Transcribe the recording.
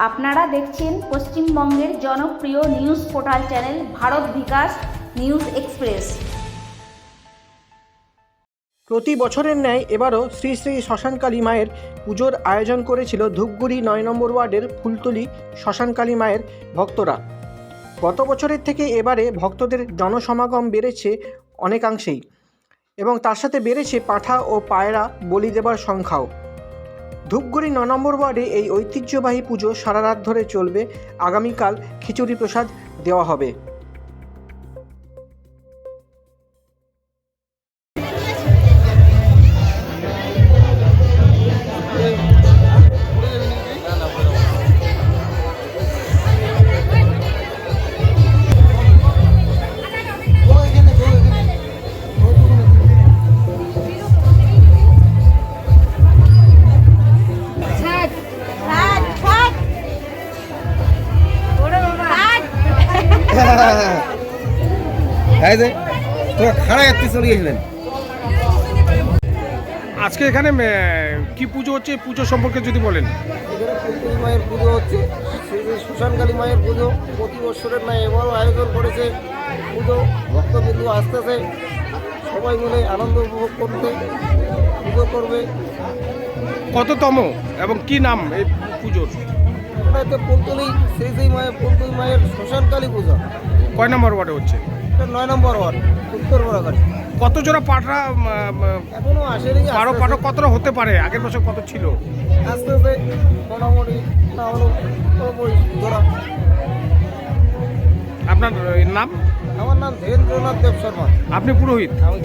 আপনারা দেখছেন পশ্চিমবঙ্গের জনপ্রিয় নিউজ পোর্টাল চ্যানেল ভারত বিকাশ নিউজ এক্সপ্রেস। প্রতি বছরের ন্যায় এবারও শ্রী শ্রী শ্মশানকালী মায়ের পুজোর আয়োজন করেছিল ধূপগুড়ি ৯ নম্বর ওয়ার্ডের ফুলতলি শ্মশানকালী মায়ের ভক্তরা। গত বছরের থেকে এবারে ভক্তদের জনসমাগম বেড়েছে অনেকাংশেই এবং তার সাথে বেড়েছে পাঁঠা ও পায়রা বলি দেবার সংখ্যাও। ধূপগুড়ি ৯ নম্বর ওয়ার্ডে এই ঐতিহ্যবাহী পুজো সারা রাত ধরে চলবে। আগামীকাল খিচুড়ি প্রসাদ দেওয়া হবে। আজকে এখানে কি পুজো হচ্ছে, পুজো সম্পর্কে যদি বলেন। এখানে ফুলতলি মায়ের পুজো হচ্ছে, শ্রী শ্রী শ্মশানকালী মায়ের পুজো। প্রতি বছরের ন্যায় এবারও আয়োজন করেছে পুজো। ভক্তবিন্দু আসতেছে, সবাই মিলে আনন্দ উপভোগ করতে পুজো করবে। কততম এবং কি নাম এই পুজোর? এটা হচ্ছে ফুলতলি শ্রী শ্রী ফুলতলি মায়ের শ্মশানকালী পুজো। কয় নম্বর ওয়ার্ডে হচ্ছে? এটা ৯ নম্বর ওয়ার্ড, উত্তর বরাগাড়ি। কত জোড়া পাঠা এখনো আসেনি। বারো পাঠা কতটা হতে পারে? আগের বছর কত ছিল? আস্তে আস্তে মোটামুটি না হলো জোড়া। আপনার নাম? আমার নাম ধীরেন্দ্রনাথ দেব শর্মা। আপনি পুরোহিত? আমি